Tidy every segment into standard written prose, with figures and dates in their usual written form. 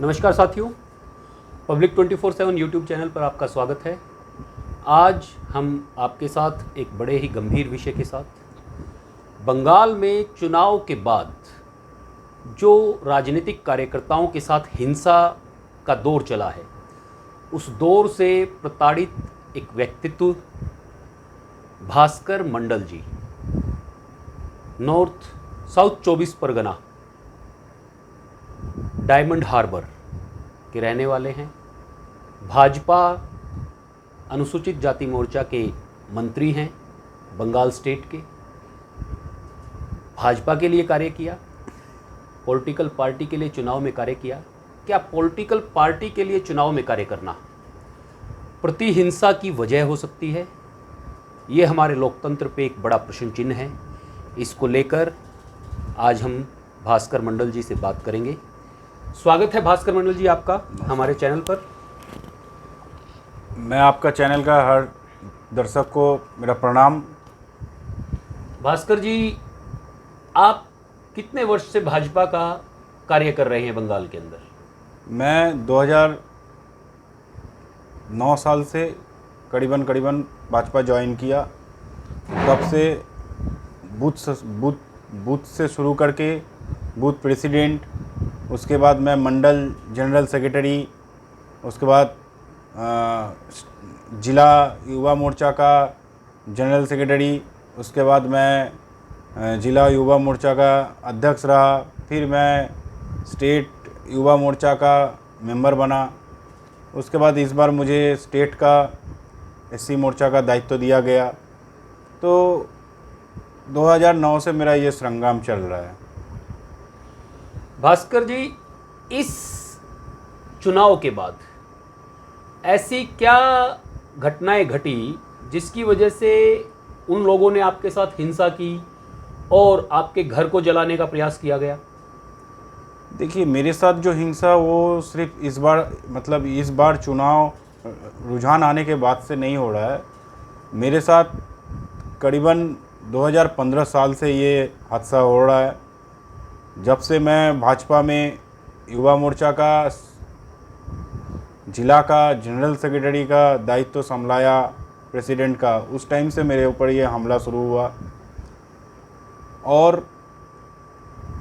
नमस्कार साथियों, public 24/7 YouTube channel पर आपका स्वागत है। आज हम आपके साथ एक बड़े ही गंभीर विषय के साथ बंगाल में चुनाव के बाद जो राजनीतिक कार्यकर्ताओं के साथ हिंसा का दौर चला है, उस दौर से प्रताड़ित एक व्यक्तित्व Bhaskar Mandal ji North South 24 Pargana Diamond Harbour के रहने वाले हैं। भाजपा अनुसूचित जाति मोर्चा के मंत्री हैं। बंगाल स्टेट के भाजपा के लिए कार्य किया, पॉलिटिकल पार्टी के लिए चुनाव में कार्य किया। क्या पॉलिटिकल पार्टी के लिए चुनाव में कार्य करना प्रतिहिंसा की वजह हो सकती है? ये हमारे लोकतंत्र पे एक बड़ा प्रश्न चिन्ह है। इसको लेकर आज हम भास्कर मंडल जी से बात करेंगे। स्वागत है भास्कर मंडल जी आपका हमारे चैनल पर। मैं आपका चैनल का हर दर्शक को मेरा प्रणाम। भास्कर जी, आप कितने वर्ष से भाजपा का कार्य कर रहे हैं बंगाल के अंदर? मैं 2009 साल से करीबन भाजपा ज्वाइन किया। तब से बूथ से शुरू करके बूथ प्रेसिडेंट, उसके बाद मैं मंडल जनरल सेक्रेटरी, उसके बाद जिला युवा मोर्चा का जनरल सेक्रेटरी, उसके बाद मैं जिला युवा मोर्चा का अध्यक्ष रहा। फिर मैं स्टेट युवा मोर्चा का मेंबर बना। उसके बाद इस बार मुझे स्टेट का एससी मोर्चा का दायित्व दिया गया। तो 2009 से मेरा ये संग्राम चल रहा है। भास्कर जी, इस चुनाव के बाद ऐसी क्या घटनाएं घटी जिसकी वजह से उन लोगों ने आपके साथ हिंसा की और आपके घर को जलाने का प्रयास किया गया? देखिए, मेरे साथ जो हिंसा वो सिर्फ इस बार चुनाव रुझान आने के बाद से नहीं हो रहा है। मेरे साथ करीबन 2015 साल से ये हादसा हो रहा है। जब से मैं भाजपा में युवा मोर्चा का जिला का जनरल सेक्रेटरी का दायित्व संभाला, प्रेसिडेंट का, उस टाइम से मेरे ऊपर ये हमला शुरू हुआ। और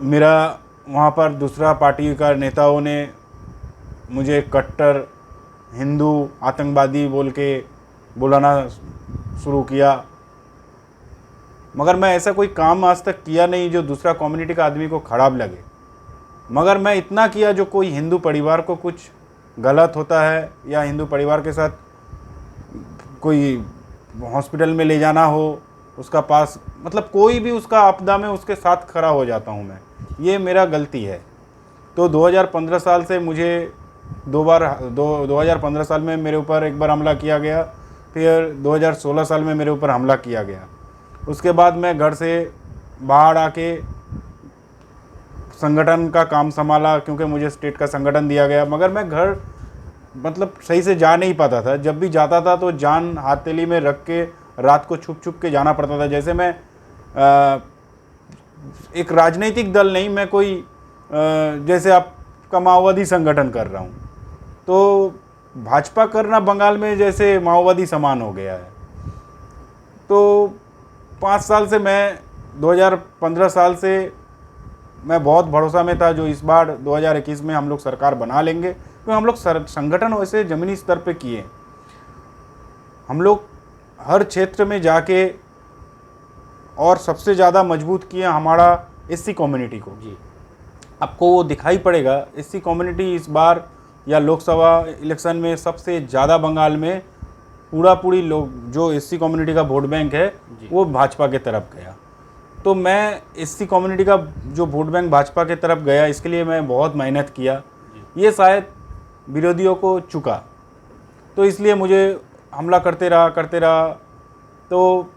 मेरा वहाँ पर दूसरा पार्टी का नेताओं ने मुझे कट्टर हिंदू आतंकवादी बोल के बुलाना शुरू किया। मगर मैं ऐसा कोई काम आज तक किया नहीं जो दूसरा कम्युनिटी का आदमी को खराब लगे। मगर मैं इतना किया, जो कोई हिंदू परिवार को कुछ गलत होता है या हिंदू परिवार के साथ कोई हॉस्पिटल में ले जाना हो, उसका पास कोई भी उसका आपदा में उसके साथ खड़ा हो जाता हूँ मैं। ये मेरा गलती है। तो 2015 साल से मुझे 2015 साल में मेरे ऊपर एक बार हमला किया गया। फिर 2016 साल में मेरे ऊपर हमला किया गया। उसके बाद मैं घर से बाहर आके संगठन का काम संभाला, क्योंकि मुझे स्टेट का संगठन दिया गया। मगर मैं घर सही से जा नहीं पाता था। जब भी जाता था तो जान हथेली में रख के रात को छुप के जाना पड़ता था। जैसे मैं एक राजनीतिक दल नहीं, मैं कोई जैसे आपका माओवादी संगठन कर रहा हूँ। तो भाजपा करना बंगाल में जैसे माओवादी समान हो गया है। तो 5 साल से मैं 2015 साल से मैं बहुत भरोसा में था, जो इस बार 2021 में हम लोग सरकार बना लेंगे। तो हम लोग संगठन वैसे ज़मीनी स्तर पे किए। हम लोग हर क्षेत्र में जाके और सबसे ज़्यादा मजबूत किए हमारा एससी कम्युनिटी को। जी, आपको वो दिखाई पड़ेगा। एससी कम्युनिटी इस बार या लोकसभा इलेक्शन में सबसे ज़्यादा बंगाल में पूरी लोग जो एससी कम्युनिटी का वोट बैंक है वो भाजपा के तरफ गया। तो मैं एससी कम्युनिटी का जो वोट बैंक भाजपा के तरफ गया, इसके लिए मैं बहुत मेहनत किया। ये शायद विरोधियों को चुका, तो इसलिए मुझे हमला करते रहा। तो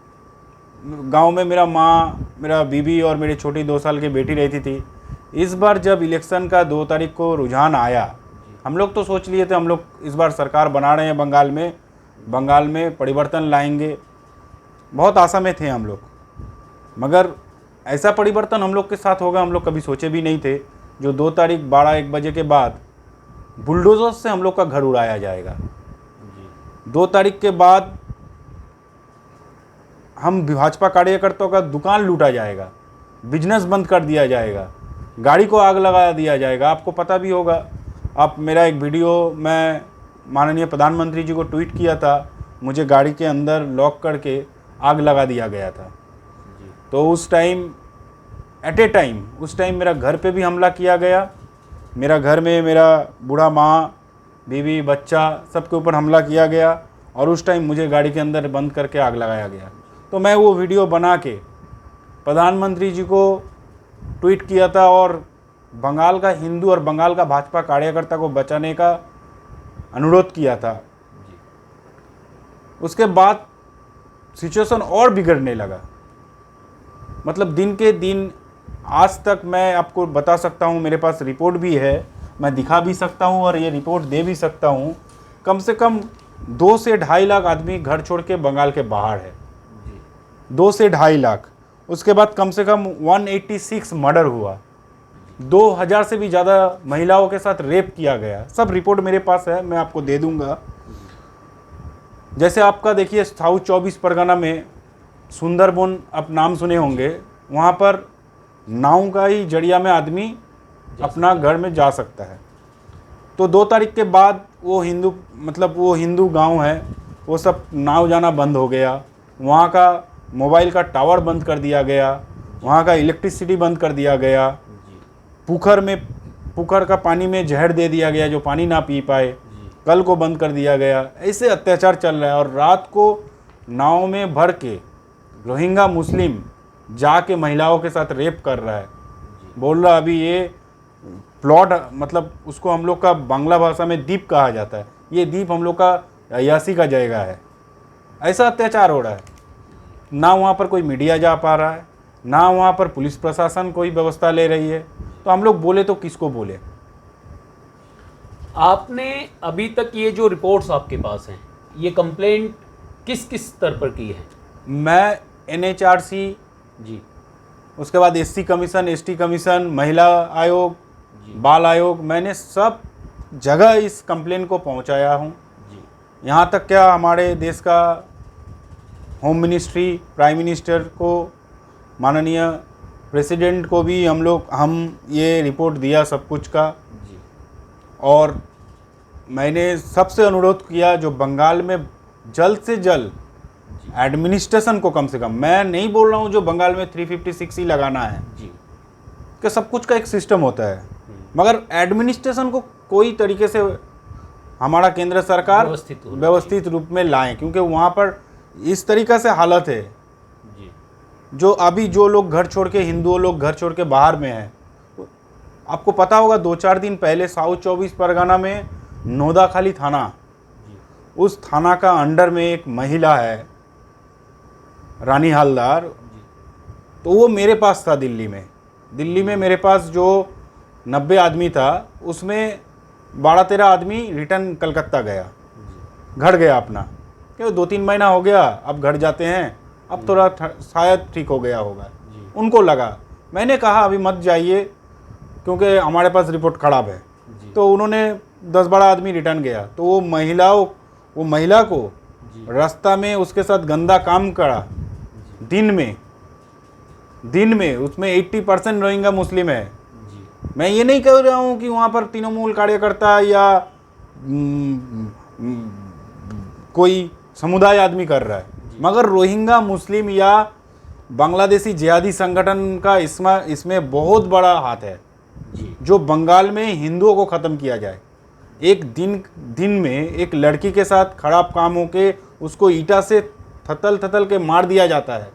गांव में मेरा माँ, मेरा बीबी और मेरी छोटी 2 साल की बेटी रहती थी। इस बार जब इलेक्शन का 2 तारीख को रुझान आया, हम लोग तो सोच लिए थे हम लोग इस बार सरकार बना रहे हैं बंगाल में परिवर्तन लाएंगे। बहुत आशा में थे हम लोग। मगर ऐसा परिवर्तन हम लोग के साथ होगा हम लोग कभी सोचे भी नहीं थे। जो 2 तारीख 12-1 बजे के बाद बुलडोजर से हम लोग का घर उड़ाया जाएगा। जी 2 तारीख के बाद हम भाजपा कार्यकर्ताओं का दुकान लूटा जाएगा, बिजनेस बंद कर दिया जाएगा, गाड़ी को आग लगा दिया जाएगा। आपको पता भी होगा, आप मेरा एक वीडियो मैं माननीय प्रधानमंत्री जी को ट्वीट किया था, मुझे गाड़ी के अंदर लॉक करके आग लगा दिया गया था। जी तो उस टाइम उस टाइम मेरा घर पे भी हमला किया गया। मेरा घर में मेरा बूढ़ा माँ, बीवी, बच्चा सबके ऊपर हमला किया गया और उस टाइम मुझे गाड़ी के अंदर बंद करके आग लगाया गया। तो मैं वो वीडियो बना के प्रधानमंत्री जी को ट्वीट किया था और बंगाल का हिंदू और बंगाल का भाजपा कार्यकर्ता को बचाने का अनुरोध किया था। जी उसके बाद सिचुएशन और बिगड़ने लगा। मतलब दिन के दिन आज तक मैं आपको बता सकता हूँ, मेरे पास रिपोर्ट भी है, मैं दिखा भी सकता हूँ और ये रिपोर्ट दे भी सकता हूँ। कम से कम 2 से 2.5 लाख आदमी घर छोड़ के बंगाल के बाहर है। जी 2 से 2.5 लाख। उसके बाद कम से कम 186 मर्डर हुआ, 2000 से भी ज़्यादा महिलाओं के साथ रेप किया गया। सब रिपोर्ट मेरे पास है, मैं आपको दे दूंगा। जैसे आपका देखिए साउथ 24 परगना में सुंदरबन, आप नाम सुने होंगे, वहाँ पर नाव का ही जरिया में आदमी अपना घर में जा सकता है। तो 2 तारीख के बाद वो हिंदू गांव है, वो सब नाव जाना बंद हो गया। वहाँ का मोबाइल का टावर बंद कर दिया गया, वहाँ का इलेक्ट्रिसिटी बंद कर दिया गया। जी पुखर का पानी में जहर दे दिया गया जो पानी ना पी पाए, कल को बंद कर दिया गया। ऐसे अत्याचार चल रहा है। और रात को नाव में भर के रोहिंग्या मुस्लिम जाके महिलाओं के साथ रेप कर रहा है। बोल रहा अभी ये प्लॉट, मतलब उसको हम लोग का बांग्ला भाषा में द्वीप कहा जाता है, ये द्वीप हम लोग का अयासी का जगह है। ऐसा अत्याचार हो रहा है। ना वहाँ पर कोई मीडिया जा पा रहा है, ना वहाँ पर पुलिस प्रशासन कोई व्यवस्था ले रही है। तो हम लोग बोले तो किसको बोले। आपने अभी तक ये जो रिपोर्ट्स आपके पास हैं, ये कंप्लेंट किस किस स्तर पर की है? मैं NHRC, जी उसके बाद SC कमीशन, ST कमीशन, महिला आयोग, बाल आयोग, मैंने सब जगह इस कंप्लेन को पहुंचाया हूं। जी यहाँ तक क्या हमारे देश का होम मिनिस्ट्री, प्राइम मिनिस्टर को, माननीय प्रेसिडेंट को भी हम ये रिपोर्ट दिया सब कुछ का। जी और मैंने सबसे अनुरोध किया जो बंगाल में जल्द से जल्द एडमिनिस्ट्रेशन को, कम से कम, मैं नहीं बोल रहा हूँ जो बंगाल में 356 ही लगाना है, जी कि सब कुछ का एक सिस्टम होता है, मगर एडमिनिस्ट्रेशन को कोई तरीके से हमारा केंद्र सरकार व्यवस्थित रूप में लाएं। क्योंकि वहाँ पर इस तरीक़े से हालत है, जी जो अभी जो लोग घर छोड़ के, हिंदुओं लोग घर छोड़ के बाहर में हैं। आपको पता होगा 2-4 दिन पहले साउथ 24 परगना में नोदाखाली थाना, जी उस थाना का अंडर में एक महिला है, रानी हालदार। तो वो मेरे पास था दिल्ली में मेरे पास जो 90 आदमी था, उसमें 12-13 आदमी रिटर्न कलकत्ता गया, घर गया अपना, क्यों 2-3 महीना हो गया, अब घर जाते हैं, अब थोड़ा शायद ठीक हो गया होगा। उनको लगा, मैंने कहा अभी मत जाइए क्योंकि हमारे पास रिपोर्ट ख़राब है। तो उन्होंने 10-12 आदमी रिटर्न गया। तो वो महिला को रास्ता में उसके साथ गंदा काम करा। दिन में उसमें 80% रोहिंग्या मुस्लिम है। जी मैं ये नहीं कह रहा हूँ कि वहाँ पर तृणमूल कार्यकर्ता या कोई समुदाय आदमी कर रहा है, मगर रोहिंग्या मुस्लिम या बांग्लादेशी जिहादी संगठन का इसमें बहुत बड़ा हाथ है। जी जो बंगाल में हिंदुओं को ख़त्म किया जाए। एक दिन में एक लड़की के साथ खराब काम हो के उसको ईंटा से थतल के मार दिया जाता है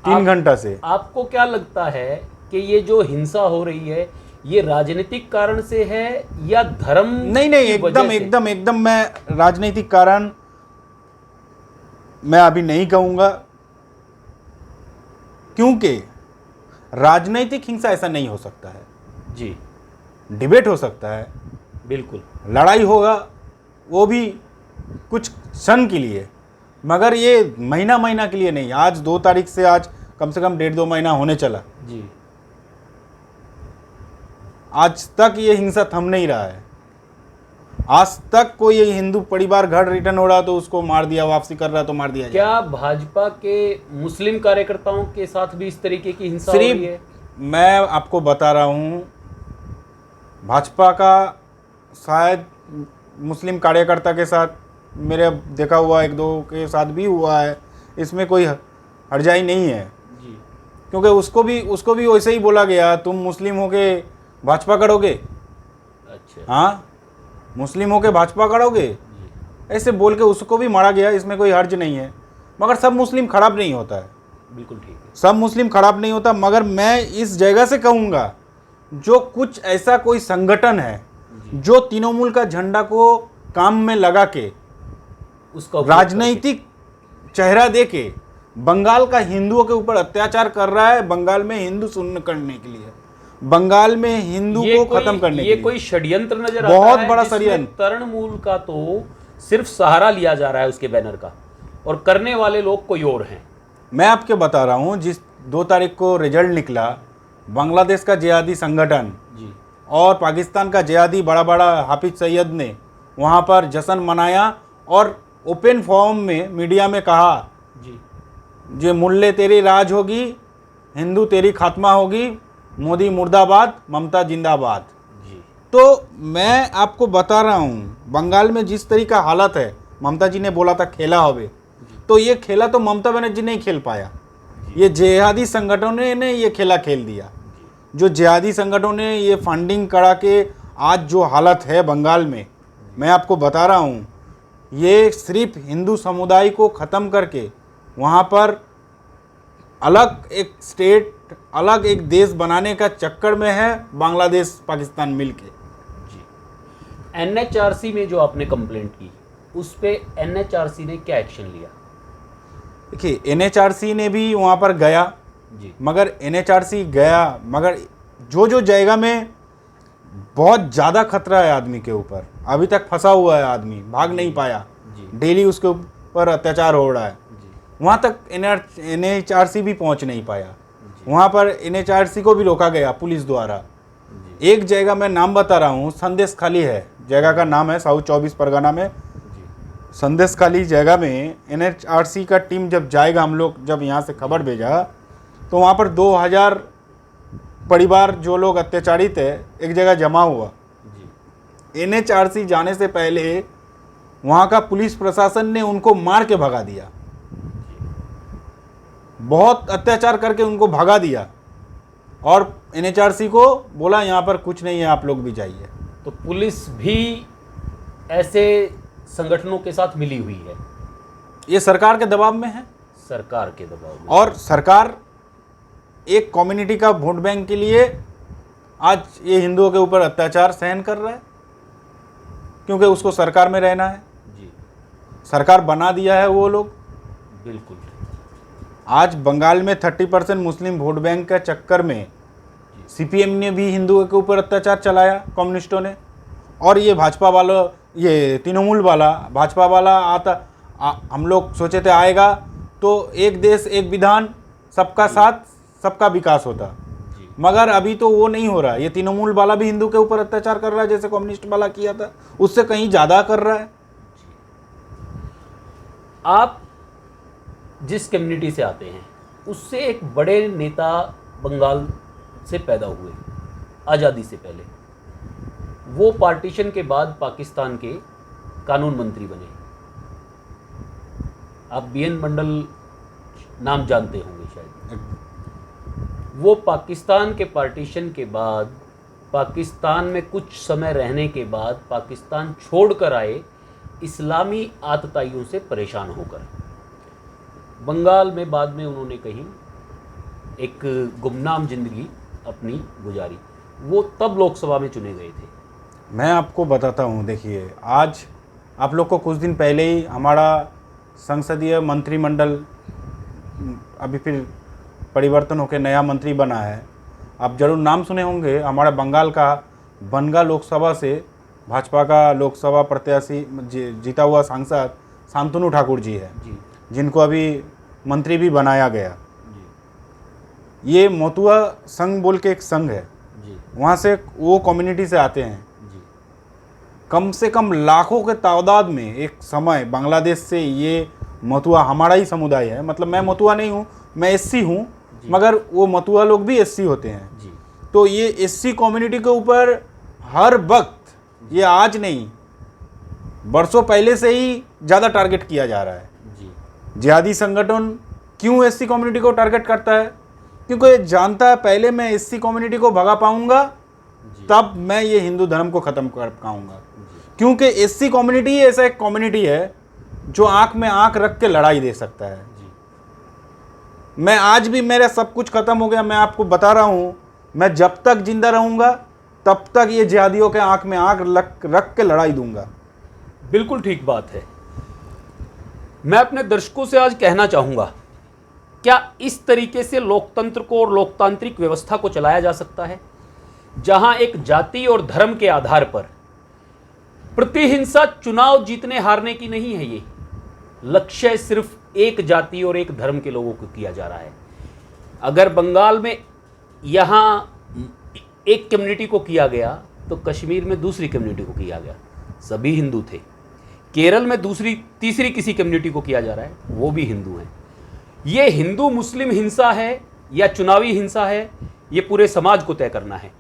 3 घंटा से। आपको क्या लगता है कि ये जो हिंसा हो रही है, ये राजनीतिक कारण से है या धर्म? नहीं, एकदम मैं राजनीतिक कारण मैं अभी नहीं कहूँगा, क्योंकि राजनीतिक हिंसा ऐसा नहीं हो सकता है। जी डिबेट हो सकता है, बिल्कुल, लड़ाई होगा, वो भी कुछ क्षण के लिए, मगर ये महीना के लिए नहीं। आज 2 तारीख से आज कम से कम 1.5-2 महीना होने चला। जी आज तक ये हिंसा थम नहीं रहा है। आज तक कोई ये हिंदू परिवार घर रिटर्न हो रहा तो उसको मार दिया, वापसी कर रहा तो मार दिया। क्या भाजपा के मुस्लिम कार्यकर्ताओं के साथ भी इस तरीके की हिंसा हो रही है? मैं आपको बता रहा हूँ, भाजपा का शायद मुस्लिम कार्यकर्ता के साथ मेरे देखा हुआ एक दो के साथ भी हुआ है, इसमें कोई हर्जाई नहीं है जी। क्योंकि उसको भी वैसे ही बोला गया, तुम मुस्लिम होके भाजपा करोगे। अच्छा। हाँ, मुस्लिम होके भाजपा करोगे, ऐसे बोल के उसको भी मारा गया। इसमें कोई हर्ज नहीं है, मगर सब मुस्लिम खराब नहीं होता है। बिल्कुल ठीक है, सब मुस्लिम खराब नहीं होता, मगर मैं इस जगह से कहूँगा, जो कुछ ऐसा कोई संगठन है जो तृणमूल का झंडा को काम में लगा के उसका राजनीतिक चेहरा दे के बंगाल का हिंदुओं के ऊपर अत्याचार कर रहा है, बंगाल में हिंदू शून्य करने के लिए, बंगाल में हिंदू को खत्म करने के लिए, ये कोई षड्यंत्र नजर बहुत आता है, बड़ा जिसमें षड्यंत्र। तृणमूल का तो सिर्फ सहारा लिया जा रहा है उसके बैनर का, और करने वाले लोग कोई और हैं। मैं आपके बता रहा हूँ, जिस 2 तारीख को रिजल्ट निकला, बांग्लादेश का जिहादी संगठन जी और पाकिस्तान का जिहादी बड़ा बड़ा हाफिज सैयद ने वहाँ पर जश्न मनाया और ओपन फॉर्म में मीडिया में कहा जी जे मुल्ले तेरी राज होगी, हिंदू तेरी खात्मा होगी, मोदी मुर्दाबाद, ममता जिंदाबाद। जी। तो मैं आपको बता रहा हूँ, बंगाल में जिस तरीका हालत है, ममता जी ने बोला था खेला होवे, तो ये खेला तो ममता बनर्जी नहीं खेल पाया, ये जिहादी संगठनों ने ये खेला खेल दिया। जो जिहादी संगठनों ने ये फंडिंग करा के आज जो हालत है बंगाल में, मैं आपको बता रहा हूँ, ये सिर्फ हिंदू समुदाय को ख़त्म करके वहाँ पर अलग एक स्टेट, अलग एक देश बनाने का चक्कर में है बांग्लादेश पाकिस्तान मिलके। जी। एनएचआरसी में जो आपने कंप्लेंट की, उस पे एनएचआरसी ने क्या एक्शन लिया? देखिए, एनएचआरसी ने भी वहाँ पर गया जी। मगर एनएचआरसी गया, मगर जो जगह में बहुत ज़्यादा खतरा है आदमी के ऊपर, अभी तक फंसा हुआ है आदमी, भाग नहीं पाया, डेली उसके ऊपर अत्याचार हो रहा है, वहाँ तक एनएचआरसी भी पहुँच नहीं पाया। वहाँ पर एनएचआरसी को भी रोका गया पुलिस द्वारा। एक जगह मैं नाम बता रहा हूँ, संदेश खाली है, जगह का नाम है, साउथ 24 परगना में संदेश खाली जगह में एनएचआरसी का टीम जब जाएगा, हम लोग जब यहाँ से खबर भेजा तो वहाँ पर 2000 परिवार जो लोग अत्याचारित है एक जगह जमा हुआ। एनएचआरसी जाने से पहले वहाँ का पुलिस प्रशासन ने उनको मार के भगा दिया, बहुत अत्याचार करके उनको भगा दिया, और एनएचआरसी को बोला यहाँ पर कुछ नहीं है, आप लोग भी जाइए। तो पुलिस भी ऐसे संगठनों के साथ मिली हुई है, ये सरकार के दबाव में है, सरकार के दबाव में। और सरकार एक कम्युनिटी का वोट बैंक के लिए आज ये हिंदुओं के ऊपर अत्याचार सहन कर रहा है, क्योंकि उसको सरकार में रहना है। जी। सरकार बना दिया है वो लोग। बिल्कुल। आज बंगाल में 30% मुस्लिम वोट बैंक के चक्कर में सीपीएम ने भी हिंदुओं के ऊपर अत्याचार चलाया, कम्युनिस्टों ने, और ये भाजपा वालों, ये तृणमूल वाला, भाजपा वाला हम लोग सोचे थे आएगा तो एक देश एक विधान, सबका साथ सबका विकास होता, मगर अभी तो वो नहीं हो रहा है। ये तृणमूल वाला भी हिंदू के ऊपर अत्याचार कर रहा है, जैसे कम्युनिस्ट वाला किया था, उससे कहीं ज़्यादा कर रहा है। आप जिस कम्युनिटी से आते हैं, उससे एक बड़े नेता बंगाल से पैदा हुए आज़ादी से पहले, वो पार्टीशन के बाद पाकिस्तान के कानून मंत्री बने। आप बीएन मंडल नाम जानते होंगे शायद। वो पाकिस्तान के पार्टीशन के बाद, पाकिस्तान में कुछ समय रहने के बाद पाकिस्तान छोड़कर आए, इस्लामी आतताइयों से परेशान होकर बंगाल में बाद में उन्होंने कहीं एक गुमनाम जिंदगी अपनी गुजारी। वो तब लोकसभा में चुने गए थे। मैं आपको बताता हूँ, देखिए, आज आप लोग को कुछ दिन पहले ही हमारा संसदीय मंत्रिमंडल अभी फिर परिवर्तन होकर नया मंत्री बना है। आप जरूर नाम सुने होंगे, हमारा बंगाल का बनगा लोकसभा से भाजपा का लोकसभा प्रत्याशी जीता हुआ सांसद शांतनु ठाकुर जी है, जिनको अभी मंत्री भी बनाया गया। ये मोतुआ संघ बोल के एक संघ है, वहाँ से वो कम्युनिटी से आते हैं। जी कम से कम लाखों के तादाद में एक समय बांग्लादेश से ये मतुआ हमारा ही समुदाय है, मतलब मैं मतुआ नहीं हूँ, मैं एससी हूँ, मगर वो मतुआ लोग भी एससी होते हैं। जी तो ये एससी कम्युनिटी के ऊपर हर वक्त, ये आज नहीं, बरसों पहले से ही ज़्यादा टारगेट किया जा रहा है। जी जिहादी संगठन क्यों एससी कम्युनिटी को टारगेट करता है? क्योंकि ये जानता है पहले मैं एससी कम्युनिटी को भगा पाऊंगा तब मैं ये हिंदू धर्म को ख़त्म कर पाऊंगा। क्योंकि एससी कम्युनिटी ही ऐसा एक कम्युनिटी है जो आंख में आंख रख के लड़ाई दे सकता है। मैं आज भी, मेरा सब कुछ ख़त्म हो गया, मैं आपको बता रहा हूँ, मैं जब तक जिंदा रहूँगा तब तक ये जिहादियों के आंख में आंख रख के लड़ाई दूंगा। बिल्कुल ठीक बात है। मैं अपने दर्शकों से आज कहना चाहूँगा, क्या इस तरीके से लोकतंत्र को और लोकतांत्रिक व्यवस्था को चलाया जा सकता है जहां एक जाति और धर्म के आधार पर प्रतिहिंसा चुनाव जीतने हारने की नहीं है? ये लक्ष्य सिर्फ एक जाति और एक धर्म के लोगों को किया जा रहा है। अगर बंगाल में यहां एक कम्युनिटी को किया गया तो कश्मीर में दूसरी कम्युनिटी को किया गया, सभी हिंदू थे। केरल में दूसरी तीसरी किसी कम्युनिटी को किया जा रहा है, वो भी हिंदू हैं। ये हिंदू मुस्लिम हिंसा है या चुनावी हिंसा है, ये पूरे समाज को तय करना है।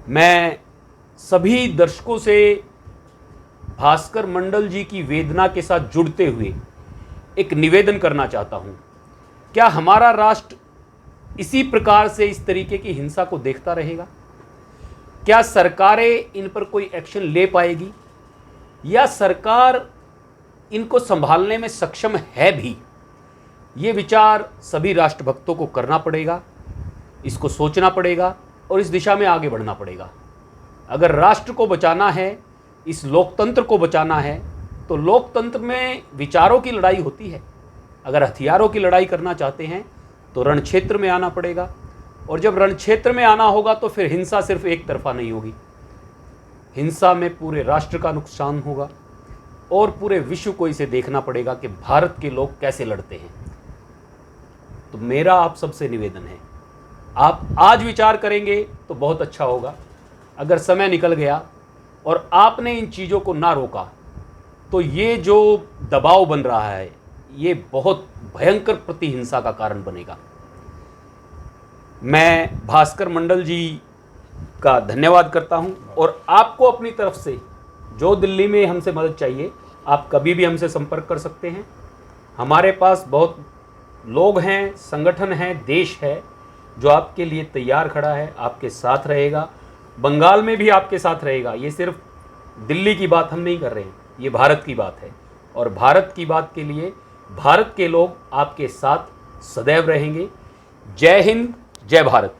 मैं सभी दर्शकों से भास्कर मंडल जी की वेदना के साथ जुड़ते हुए एक निवेदन करना चाहता हूं, क्या हमारा राष्ट्र इसी प्रकार से इस तरीके की हिंसा को देखता रहेगा? क्या सरकारें इन पर कोई एक्शन ले पाएगी या सरकार इनको संभालने में सक्षम है भी? ये विचार सभी राष्ट्रभक्तों को करना पड़ेगा, इसको सोचना पड़ेगा और इस दिशा में आगे बढ़ना पड़ेगा। अगर राष्ट्र को बचाना है, इस लोकतंत्र को बचाना है, तो लोकतंत्र में विचारों की लड़ाई होती है। अगर हथियारों की लड़ाई करना चाहते हैं तो रण क्षेत्र में आना पड़ेगा, और जब रण क्षेत्र में आना होगा तो फिर हिंसा सिर्फ एक तरफा नहीं होगी, हिंसा में पूरे राष्ट्र का नुकसान होगा और पूरे विश्व को इसे देखना पड़ेगा कि भारत के लोग कैसे लड़ते हैं। तो मेरा आप सबसे निवेदन है, आप आज विचार करेंगे तो बहुत अच्छा होगा। अगर समय निकल गया और आपने इन चीज़ों को ना रोका तो ये जो दबाव बन रहा है ये बहुत भयंकर प्रतिहिंसा का कारण बनेगा। मैं भास्कर मंडल जी का धन्यवाद करता हूं और आपको अपनी तरफ से जो दिल्ली में हमसे मदद चाहिए आप कभी भी हमसे संपर्क कर सकते हैं। हमारे पास बहुत लोग हैं, संगठन हैं, देश है जो आपके लिए तैयार खड़ा है, आपके साथ रहेगा। बंगाल में भी आपके साथ रहेगा। ये सिर्फ दिल्ली की बात हम नहीं कर रहे हैं, ये भारत की बात है और भारत की बात के लिए भारत के लोग आपके साथ सदैव रहेंगे। जय हिंद, जय भारत।